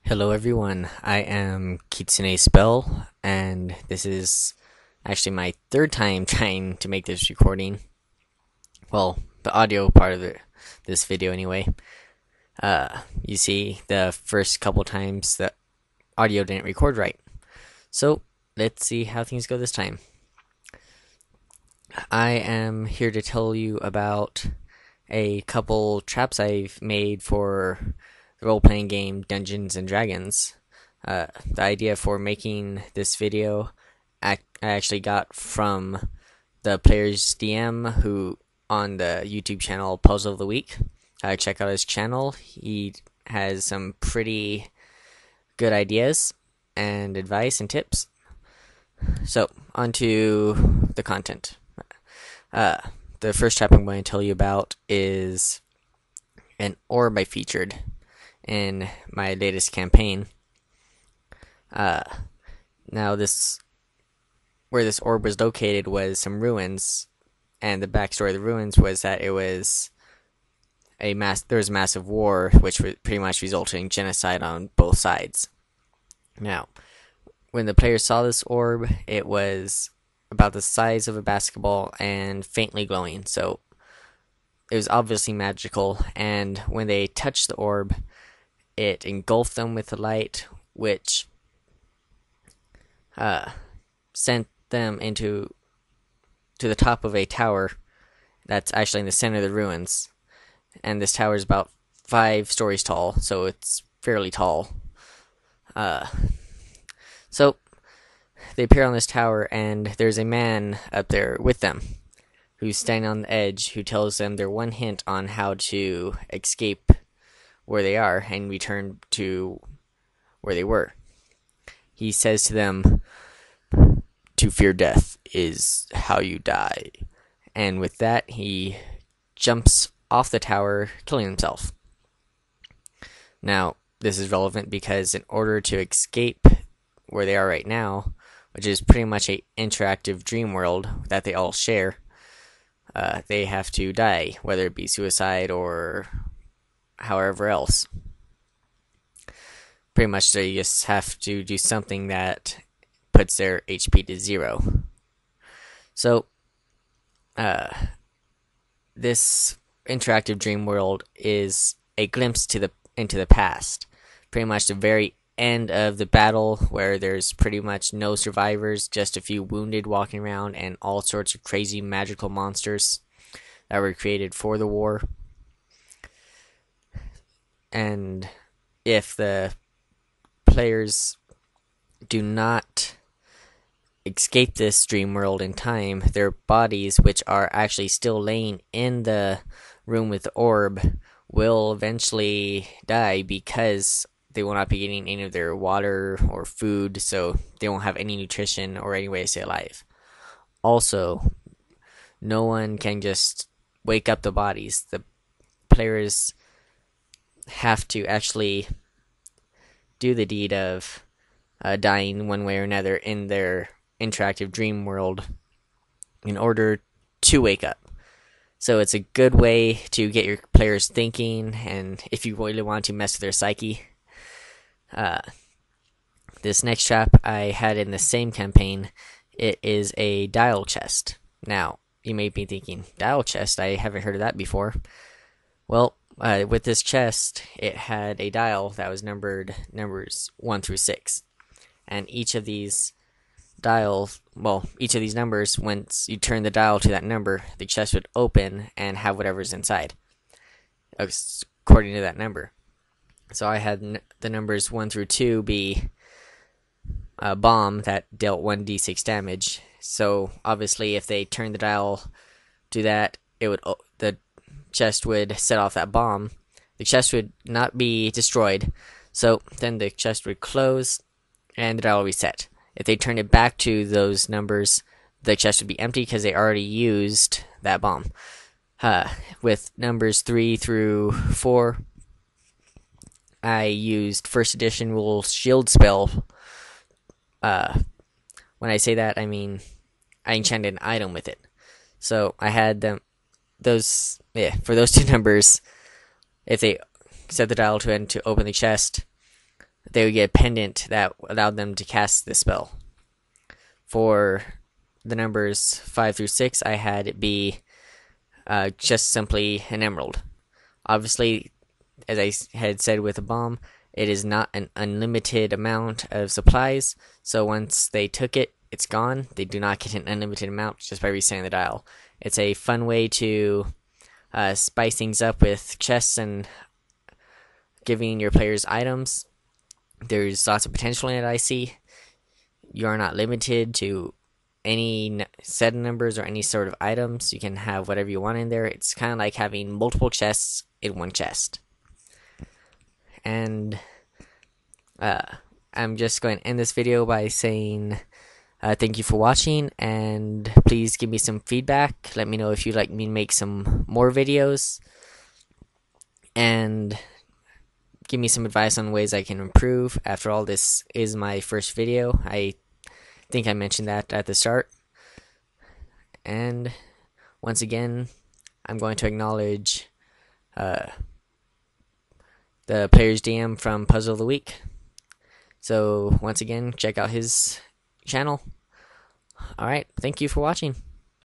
Hello everyone, I am Kitsune Spell, and this is actually my third time trying to make this recording. Well, the audio part of this video anyway. You see, the first couple times the audio didn't record right. So, let's see how things go this time. I am here to tell you about a couple traps I've made for the role-playing game Dungeons and Dragons. The idea for making this video I actually got from the player's DM who on the YouTube channel Puzzle of the Week. Check out his channel. He has some pretty good ideas and advice and tips. So, on to the content. The first trap I'm going to tell you about is an orb I featured in my latest campaign. Now where this orb was located was some ruins, and the backstory of the ruins was that it was there was a massive war, which pretty much resulted in genocide on both sides. Now, when the players saw this orb, it was about the size of a basketball and faintly glowing, so it was obviously magical, and when they touched the orb, it engulfed them with the light, which sent them to the top of a tower that's actually in the center of the ruins. And this tower is about 5 stories tall, so it's fairly tall. So they appear on this tower, and there's a man up there with them who's standing on the edge, who tells them their one hint on how to escape where they are and return to where they were. He says to them, "To fear death is how you die." And with that, he jumps off the tower, killing himself. Now, this is relevant because in order to escape where they are right now, which is pretty much an interactive dream world that they all share, they have to die, whether it be suicide or however else. Pretty much they just have to do something that puts their HP to 0. So, this interactive dream world is a glimpse into the past. Pretty much the very end of the battle, where there's pretty much no survivors, just a few wounded walking around, and all sorts of crazy magical monsters that were created for the war. And if the players do not escape this dream world in time, their bodies, which are actually still laying in the room with the orb, will eventually die because they will not be getting any of their water or food, so they won't have any nutrition or any way to stay alive. Also, no one can just wake up the bodies. The players have to actually do the deed of dying one way or another in their interactive dream world in order to wake up. So it's a good way to get your players thinking, and if you really want to mess with their psyche. This next trap I had in the same campaign, it is a dial chest. Now, you may be thinking, dial chest? I haven't heard of that before. Well, with this chest, it had a dial that was numbered numbers 1 through 6. And each of these numbers, once you turn the dial to that number, the chest would open and have whatever's inside, according to that number. So I had the numbers 1 through 2 be a bomb that dealt 1d6 damage. So obviously, if they turned the dial to that, the chest would set off that bomb. The chest would not be destroyed, so then the chest would close and the dial would reset. If they turned it back to those numbers, the chest would be empty because they already used that bomb. With numbers 3 through 4, I used first edition rules shield spell. When I say that, I mean I enchanted an item with it. So I had for those 2 numbers, if they set the dial to end to open the chest, they would get a pendant that allowed them to cast the spell. For the numbers 5 through 6, I had it be just simply an emerald. Obviously, as I had said with a bomb, it is not an unlimited amount of supplies, so once they took it, it's gone. They do not get an unlimited amount just by resetting the dial. It's a fun way to spice things up with chests and giving your players items. There's lots of potential in it, I see. You are not limited to any set of numbers or any sort of items. You can have whatever you want in there. It's kind of like having multiple chests in one chest. And I'm just going to end this video by saying thank you for watching, and please give me some feedback. Let me know if you'd like me to make some more videos, and give me some advice on ways I can improve. After all, this is my first video. I think I mentioned that at the start. And once again, I'm going to acknowledge the Player's DM from Puzzle of the Week. So once again, check out his channel. Alright, thank you for watching.